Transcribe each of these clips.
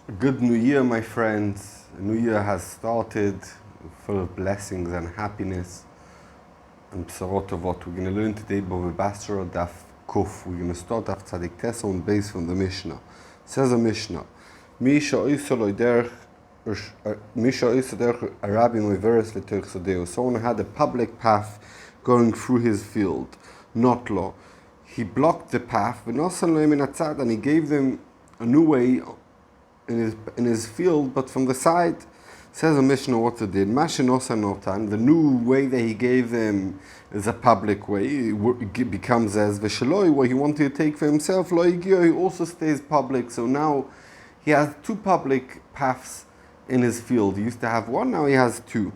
A good New Year, my friends. A new year has started, full of blessings and happiness and b'sorot tovot. We're going to learn today Bava Basra Daf Kuf. We're going to start Daf Tzadik Tesa on base from the Mishnah. Says the Mishnah, Misha oisol derech Arabi moiveres l'terech sodeu. Someone had a public path going through his field, not law. He blocked the path, and he gave them a new way in his field, but from the side. Says a Mishnah what they did. The new way that he gave them is a public way. It becomes as Veshaloi, what he wanted to take for himself. He also stays public. So now he has two public paths in his field. He used to have one, now he has two.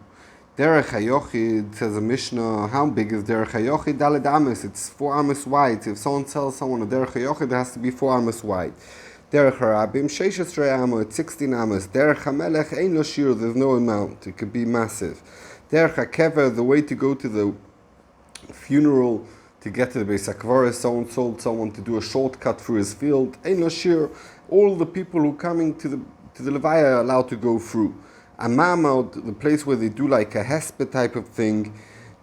Derech Hayochid, says a Mishnah, how big is Derech Hayochid? Daled Ames, it's 4 ames wide. If someone sells someone a Derech Hayochid, it has to be 4 ames wide. Derech Harabim, 16 amos, it's 16 ames. Derech HaMelech, ain't no shir, there's no amount. It could be massive. Derech HaKever, the way to go to the funeral, to get to the Beis HaKvaros, someone sold someone to do a shortcut through his field. Ain't no shir. All the people who are coming to the Levaya are allowed to go through. Amamot, the place where they do like a hesped type of thing.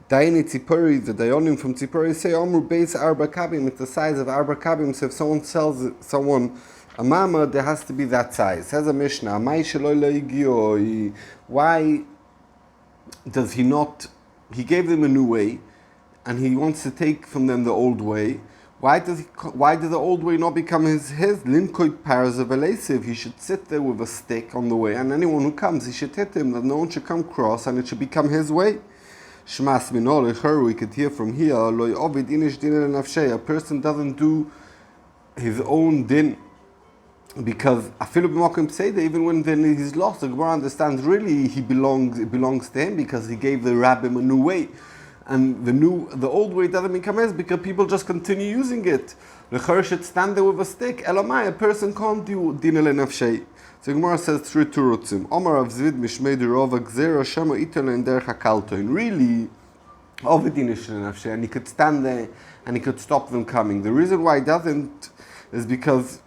Daini Tzipori, the Dayonim from Tzipori say, Omru Beis Arba Kabim, it's the size of Arba Kabim. So if someone sells someone a mama, there has to be that size. Says a Mishnah, why does he not, he gave them a new way, and he wants to take from them the old way. Why does the old way not become his? Linkoit paras of elasive. He should sit there with a stick on the way, and anyone who comes, he should hit him, that no one should come cross, and it should become his way. Shmas minol, we could hear from here, loy ovid inish din el nafshei. A person doesn't do his own din, because afilu b'makom pseida, even when then he's lost, the Gemara understands really it belongs to him, because he gave the rabbim a new way. And the old way doesn't become his because people just continue using it. The Chur should stand there with a stick. Elamai, a person can't do din el nafshei. So Gemara says through Turutzim. Omar of Zvid mishmei derova gzera shema itel in derech hakaltoin. Really, ovid din el nafshei, and he could stand there and he could stop them coming. The reason why he doesn't is because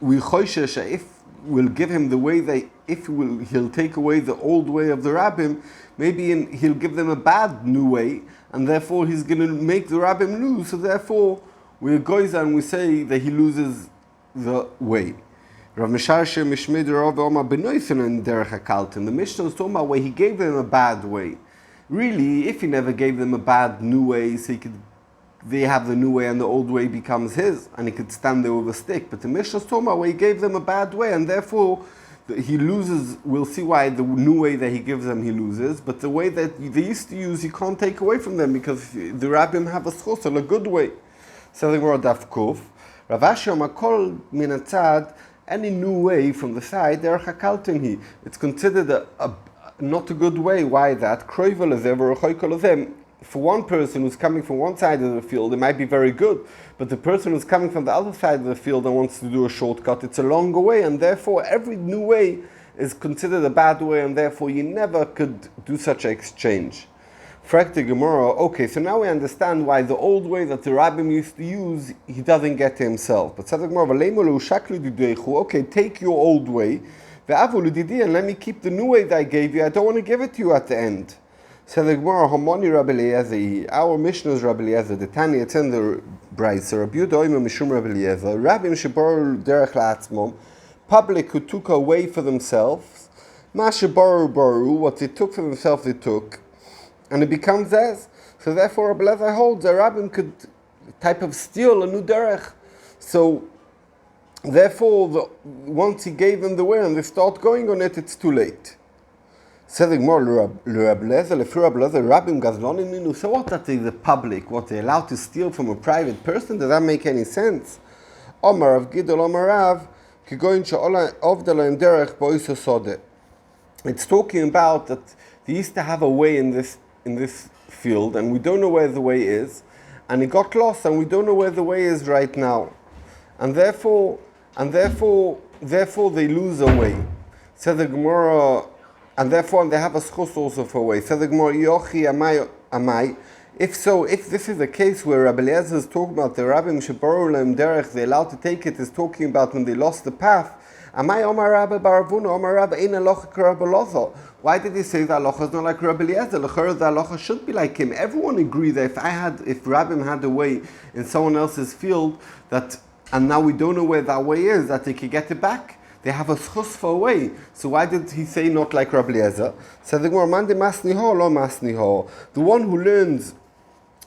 we choishesh if we'll give him the way he'll take away the old way of the rabbim, maybe he'll give them a bad new way, and therefore he's going to make the rabbim lose. So therefore, we're goyza and we say that he loses the way. Rav Misharshe Mishmei Derov Omar Benoisen and Derech HaKalton. The Mishnah is talking about where he gave them a bad way. Really, if he never gave them a bad new way, so they have the new way and the old way becomes his, and he could stand there with a stick. But the Mishnah is talking about where he gave them a bad way, and therefore he loses. We'll see why the new way that he gives them, he loses. But the way that they used to use, you can't take away from them, because the rabbim have a schos, a good way. So the word Daf Kuf. Rav Ashi Makol Minatzad, any new way from the side, Derech HaKalton, it's considered a not a good way. Why that? Kroivel is ever a them. For one person who's coming from one side of the field, it might be very good. But the person who's coming from the other side of the field and wants to do a shortcut, it's a longer way, and therefore every new way is considered a bad way, and therefore you never could do such an exchange. Frak the Gemara, okay, so now we understand why the old way that the rabbim used to use, he doesn't get to himself. But says the Gemara, okay, take your old way, and let me keep the new way that I gave you. I don't want to give it to you at the end. So the Gemara, Homoni Rabbi Eliezer, our Mishnah is Rabbi Eliezer, the Tanya, it's in the Brayser, Rabbi Yudoim Mishum Rabbi Eliezer, Rabbim Sheboru Derech La'atzmom, public who took away for themselves, Ma Sheboru Boru, what they took for themselves they took, and it becomes theirs. So therefore Rabbi Eliezer holds a Rabbim could type of steal a new Derech. So therefore, once he gave them the way and they start going on it, it's too late. So what that is the public, what they're allowed to steal from a private person, does that make any sense? Omar of Gidol Omarav, it's talking about that they used to have a way in this field, and we don't know where the way is, and it got lost, and we don't know where the way is right now. And therefore they lose a way. So the Gemara, and therefore they have a schus also for a way. So the Gemara, Yochi amai, If so, if this is a case where Rabbi Eliezer is talking about the Rabbim Sheboru Lehem Derech, they're allowed to take it, is talking about when they lost the path. Amai Omar Rabbi Baravuna, Omar Rabbi Ein Alocha Rabbi Lozo. Why did he say the halacha is not like Rabbi Eliezer? The halacha should be like him. Everyone agreed that if Rabbim had a way in someone else's field and now we don't know where that way is, that they could get it back. They have a schus for a way. So why did he say not like Rabbi Eliezer? So the Gemara, Mande masniho, lo masniho. The one who learns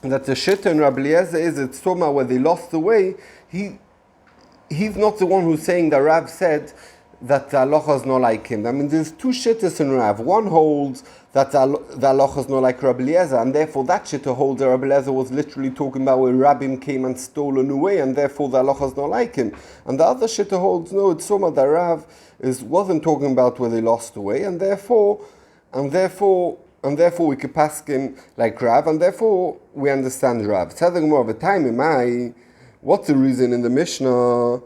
that the shitta in Rabbi Eliezer is it's talking about where they lost the way, he's not the one who's saying that Rav said that the halacha is not like him. I mean, there's two shittas in Rav. One holds that the halacha is not like Rabbi Eliezer, and therefore that shitta holds that Rabbi Eliezer was literally talking about where Rabbim came and stole a new way, and therefore the halacha is not like him. And the other shitta holds, no, it's so much that Rav wasn't talking about where they lost the way, and therefore we could pass him like Rav, and therefore we understand Rav. More of a time in my, what's the reason in the Mishnah?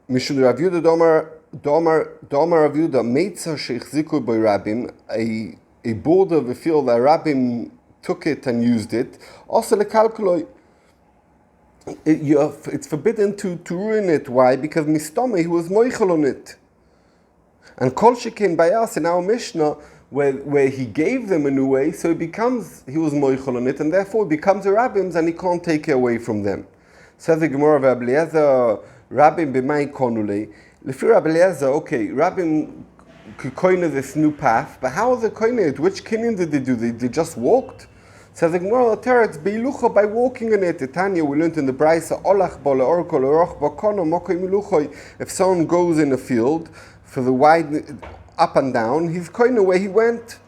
Mishud Rav Yudah Domar Rav Yudah Meitzer Sheichziku by Rabbim, a border of a field that Rabbim took it and used it. Also lekalkuloi, it's forbidden to ruin it. Why? Because Mistome, he was moichel on it. And Kol Shekin by us in our Mishnah, where he gave them a new way, so he was moichel on it, and therefore it becomes a Rabbim's, and he can't take it away from them. Says the Gemara of Rabbi Eliezer, Rabbim b'may konulei. Lefi Rabbi Eliezer, okay, Rabbim could coin this new path, but how was it coin it? Which kinyan did they do? They just walked? Says the Gemara, it's beilucha, by walking in it. Tanya, we learned in the Brisa, olach bo leorko leroch bo kono mokoi miluchoi. If someone goes in a field for the wide up and down, he's coin where he went.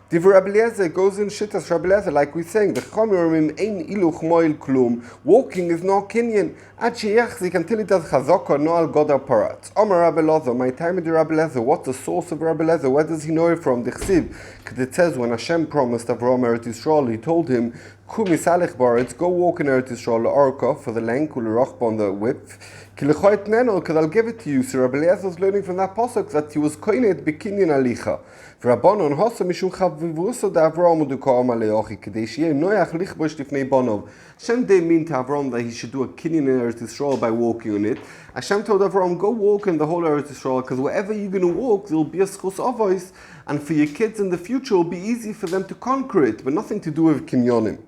Divrei Rabbi Eliezer goes in shittas Rabbi Eliezer, like we're saying, the chomirim ein iluch moil klum. Walking is no kinyan. Ad sheyachzik, until it does chazaka no al godar paratz. Omar Rabbi Eliezer, my time with Rabbi Eliezer. What's the source of Rabbi Eliezer? Where does he know it from? The chsiv, because it says when Hashem promised Avraham Eretz Yisrael, he told him, "Kum misalech baretz, go walk in Eretz Yisrael orka for the length u'lerochba on the width." Because I'll give it to you. So Rabbi Eliezer was learning from that pasuk that he was koinet bekinyan alicha. V'rabbanon hosa mishum chavivuso da Avraham u'duka amaleochi kedei sheyeh noyach lichbosh tifnei bonov. Hashem didn't mean to Avraham that he should do a kinyan in Eretz Yisrael by walking on it. Hashem told Avraham, go walk in the whole Eretz Yisrael, because wherever you're going to walk, there will be a schus avos, and for your kids in the future, it will be easy for them to conquer it, but nothing to do with kinyanim.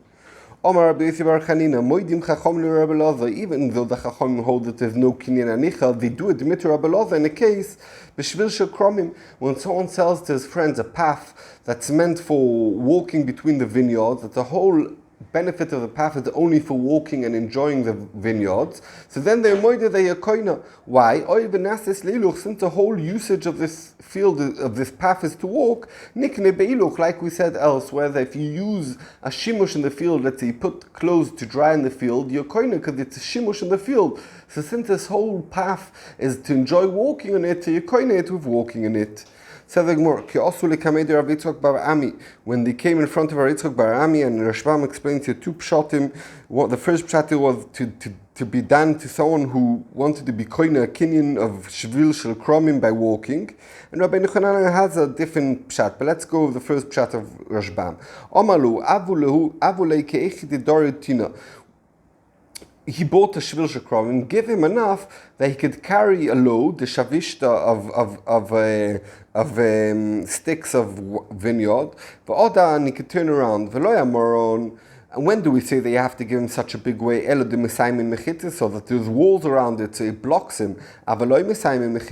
Omar Rabbi Yossi bar Chanina, moidim chacham le Rabbi Eliezer, even though the chacham hold that there's no kinyan anicha, they do it to Rabbi Eliezer in a case, b'shvil shekromim, when someone sells to his friends a path that's meant for walking between the vineyards, that the whole benefit of the path is only for walking and enjoying the vineyards. So then they're moided they are koina. Why? Since the whole usage of this field, of this path, is to walk, nikne beiluch, like we said elsewhere, that if you use a shimush in the field, let's say you put clothes to dry in the field, you're koina because it's a shimush in the field. So since this whole path is to enjoy walking on it, you're koina it with walking in it. Says the Gemara, when they came in front of Yitzchak bar Ami, and Rashbam explains here two pshatim. What the first pshat was to be done to someone who wanted to be koine a kinyan of shvil shel kromim by walking, and Rabbi Nechanan has a different pshat. But let's go with the first pshat of Rashbam. Omalu avulei ke'echid doritina. He bought a shvil shekrom and give him enough that he could carry a load, the shavishta of sticks of vineyard, and he could turn around. And when do we say that you have to give him such a big way? So that there's walls around it, so it blocks him. If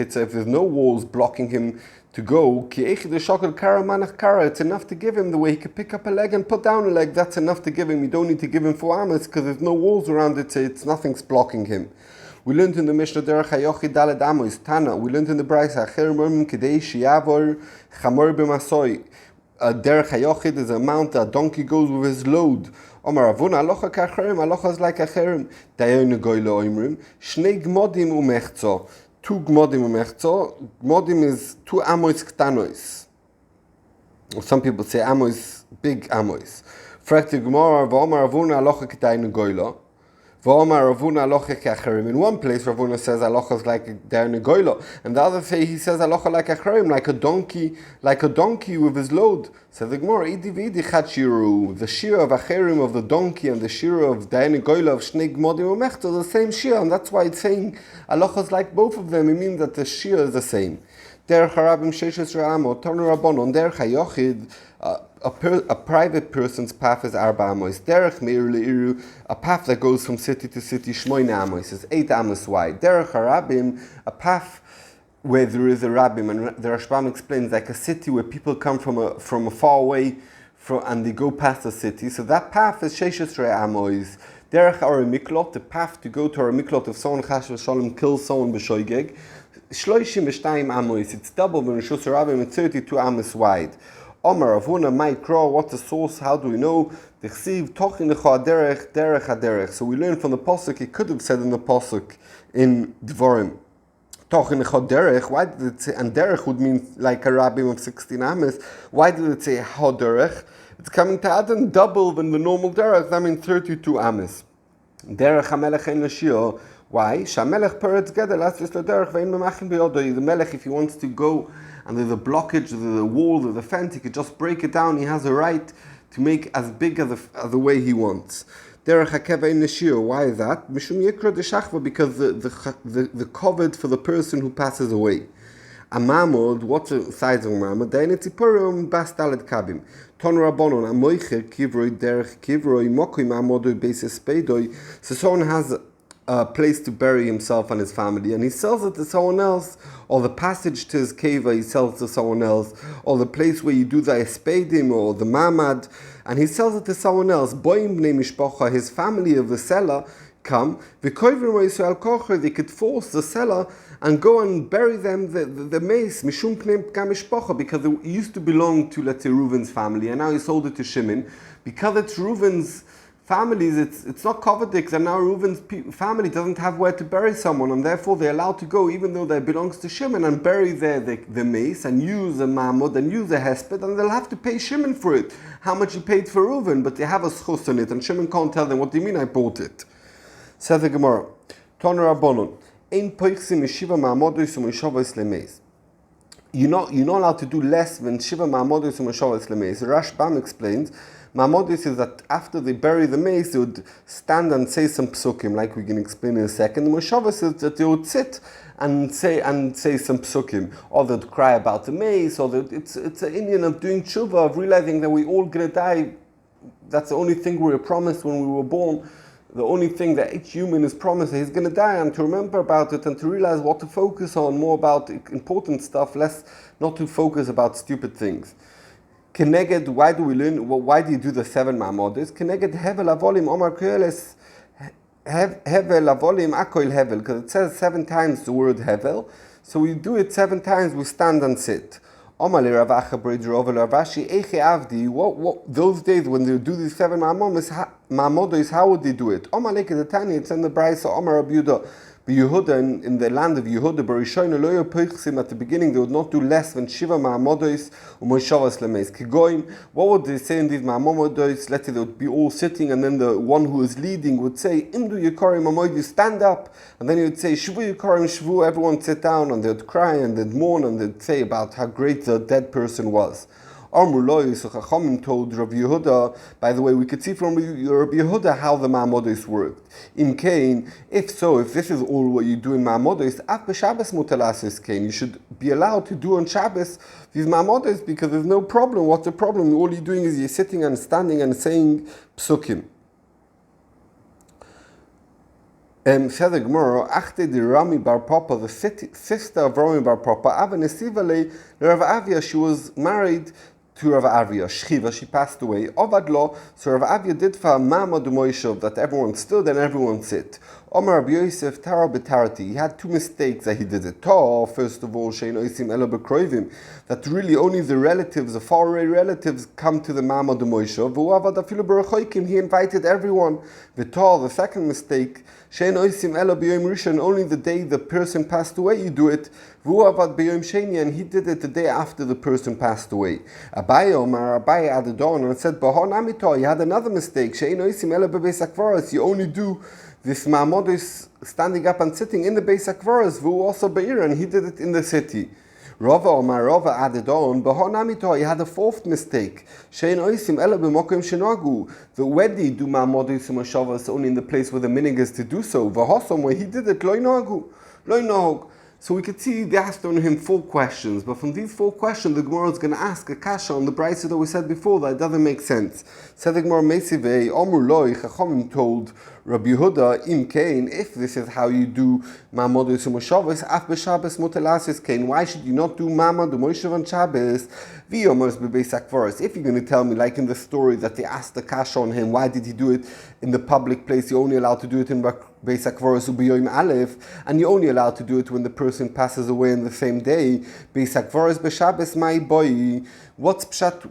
there's no walls blocking him to go, it's enough to give him the way he could pick up a leg and put down a leg. That's enough to give him. You don't need to give him 4 amas because there's no walls around it, so nothing's blocking him. We learned in the Mishnah Derech Hayochi Daled Amos Tana. We learned in the Brisa Achermim Kedei Shiavor Chamor B'Masoi. Derech Hayochid is a mount that a donkey goes with his load. Omar Avuna Alocha Kacherim. Alocha is like Acherim. Dayon Goylo Oimrim. Shnei Gmodim Umechzo. 2 Gmodim Umechzo. Gmodim is 2 Amois Ktanois. Some people say Amois, big Amois. Fragt the Gemara, Omar Avuna Alocha Dayon Goylo. In one place, Ravuna says halacha is like der negoila, and the other say he says halacha like acharim, like a donkey with his load. So the Gemara, the shira of acharim of the donkey and the shira of der negoila of shnei gmodim umechta are the same shira, and that's why it's saying halacha is like both of them. It means that the shira is the same. Derech harabim sheishes ra'amo tonu rabbanon derech hayochid. A private person's path is arba amos. Derech meir leiru, a path that goes from city to city, shmoina amos, is 8 amos wide. Derech harabim, a path where there is a rabbim, and the Rashbam explains like a city where people come from a far away, and they go past the city. So that path is sheishes amos. Derech Aryeh, the path to go to Aryeh, if someone chas v'shalom kills someone b'shoigeg, shloishim b'shtayim amos. It's double when Rishus Rabbim, it's 32 amos wide. Omar Avuna Maikra, what's the source? How do we know? So we learn from the pasuk. It could have said in the pasuk in Dvarim. Why did it say? And derech would mean like a rabbim of 16 amos. Why did it say haderech? It's coming to add in double than the normal derech. That means 32 amos. Derech hamelech ein l'shio. Why? Shamelech peretz gedel asvis l'derech ve'in memachin b'yodoi. The melech, if he wants to go and there's a blockage, there's a wall, there's a fence, he could just break it down. He has a right to make as big as the way he wants. Derech hakeva in neshir. Why is that? Mishum yikra deshachva, because the covered for the person who passes away. A mamod, what's the size of a mamod? Dainetzipurim bas daled kabim. Ton rabbonon amoicher kivroi derech kivroi mokoi mamodoi basis peidoi. So someone has a place to bury himself and his family, and he sells it to someone else, or the passage to his cave he sells to someone else, or the place where you do the espedim or the mamad, and he sells it to someone else. Boim bnei mishpacha, his family of the seller come, they could force the seller and go and bury them the mace mishum pnei mishpacha, because it used to belong to, let's say, Reuven's family, and now he sold it to Shimon because it's Reuven's families. It's not coveted, and now Reuven's family doesn't have where to bury someone, and therefore they're allowed to go, even though that belongs to Shimon, and bury the mace and use a mamod and use a hesped, and they'll have to pay Shimon for it. How much he paid for Reuven, but they have a schus on it, and Shimon can't tell them, what do you mean I bought it? Says the Gemara, Toner Rabbonon, ein poichsim yeshiva ma'amodos u'mishavos lemeis. You're not allowed to do less than shiva ma'amodos u'mishavos lemeis. Rashbam explains, ma'amodos is that after they bury the mace, they would stand and say some psukim, like we can explain in a second. Mishavos is that they would sit and say some psukim, or they'd cry about the mace, or it's an Indian of doing tshuva, of realizing that we're all gonna die. That's the only thing we were promised when we were born. The only thing that each human is promised, he's going to die, and to remember about it and to realize what to focus on, more about important stuff, less not to focus about stupid things. Keneged, why do we learn? Well, why do you do the 7 ma'amodes? Keneged hevel avolim omar koeles hevel avolim akoil hevel, because it says 7 times the word hevel, so we do it 7 times. We stand and sit. Those days when they do these 7 ma'amodos, how would they do it? It's in the Braisa, Omar Abuda, Yehuda, in the land of Yehuda, at the beginning they would not do less than Shiva ma'amodos u'moshavos lemeis. Kigoim, what would they say in these ma'amodos? Let's say they would be all sitting, and then the one who is leading would say, Imdu Yikarim Amoid, you stand up, and then he would say, Shvu Yikarim Shvu, everyone sit down, and they'd cry and they'd mourn and they'd say about how great the dead person was. So Chachamim told Rabbi Yehuda, by the way, we could see from Rabbi Yehuda how the ma'amodos worked. In Cain, if this is all what you do in ma'amodos, af b'Shabbos mutalasis Cain, you should be allowed to do on Shabbos these ma'amodos, because there's no problem. What's the problem? All you're doing is you're sitting and standing and saying psukim. Said the Gemara, Achte de Rami Bar Papa, the sister of Rami Bar Papa, Ava Nesivale, Rav Avia, she was married to Rav Avia, Shchiva, she passed away. Ovadlo, so Rav Avia did for Mama du Moishav, that everyone stood and everyone sit. Omar Rabbi Yosef, Tara Betarati, he had 2 mistakes that he did it. First of all, Shein Oisim Ela Bekroivim, that really only the relatives, the faraway relatives, come to the Mama du Moishav. V'uavad afilu b'rechoikim, he invited everyone. The second mistake, Shein Oisim Ela B'yom Rishon, only the day the person passed away you do it. V'uavad b'yom Sheni, and he did it the day after the person passed away. Abaye added on and said, Bahon Amito, you had another mistake. Shein Oisim Ela B'beis HaKvaros, you only do this Ma'amod is standing up and sitting in the Beis HaKvaros, V'hu also Be'ir, and he did it in the city. Rava Omar Rava added on, B'honamito, he had a fourth mistake. Shein oisim ela b'mokim shenagu. The wedi do Ma'amod Yisum HaShavos only in the place where the minig is to do so. V'hosom, where he did it, lo inagu, lo inahog. So we could see they asked on him 4 questions, but from these 4 questions, the Gemara is going to ask a kasha on the brayso that we said before that it doesn't make sense. Said the Gemara, Meisivei, Omur Loi, Chachamim told Rabbi Yehuda, Im Kain, if this is how you do Ma'amod Yisum HaShavos, Af b'Shabbos mutelasis Kain, why should you not do Ma'amod Moshev on Shabbos? V'yomos b'Beis HaKvaros. If you're going to tell me, like in the story that they asked the kasha on him, why did he do it in the public place? You're only allowed to do it in Beis HaKvaros u'b'Yom Aleph, and you're only allowed to do it when the person passes away in the same day. Beis HaKvaros b'Shabbos mai boi. What's pshat?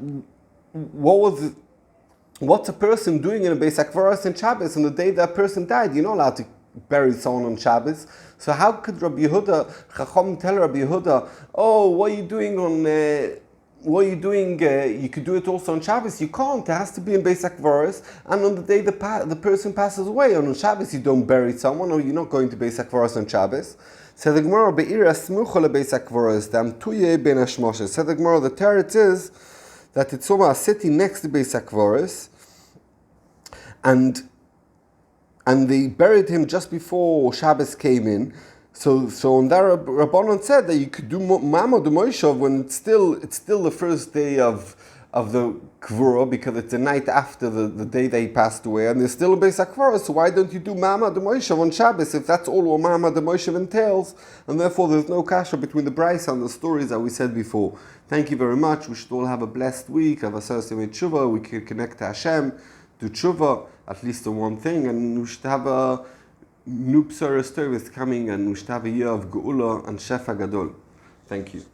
What's a person doing in a Beis HaKvaros on Shabbos? On the day that person died, you're not allowed to bury someone on Shabbos. So how could Rabbi Yehuda, Chacham tell Rabbi Yehuda, oh, what are you doing on? What are you doing? You could do it also on Shabbos. You can't. It has to be in Beis HaKvaros. And on the day the person passes away, on Shabbos you don't bury someone, or you're not going to Beis HaKvaros on Shabbos. So the Gemara, Be'ira smucha leBeis HaKvaros, dam tuye ben hashmoshes. So the Gemara, the teretz is that it's a city next to Beis HaKvaros, and they buried him just before Shabbos came in. So on that Rabbanon said that you could do Ma'amod Moshev when it's still the first day of the Kvura, because it's the night after the day that he passed away, and there's still a Beis HaKvaros. So why don't you do Ma'amod Moshev on Shabbos if that's all what Ma'amod Moshev entails? And therefore there's no kasha between the brayso and the stories that we said before. Thank you very much. We should all have a blessed week. Have a Sarasei Tshuva. We can connect to Hashem, do Tshuva, at least on one thing, and we should have a new B'saras Tov is coming, and we should have a year of Geula and Shefa Gadol. Thank you.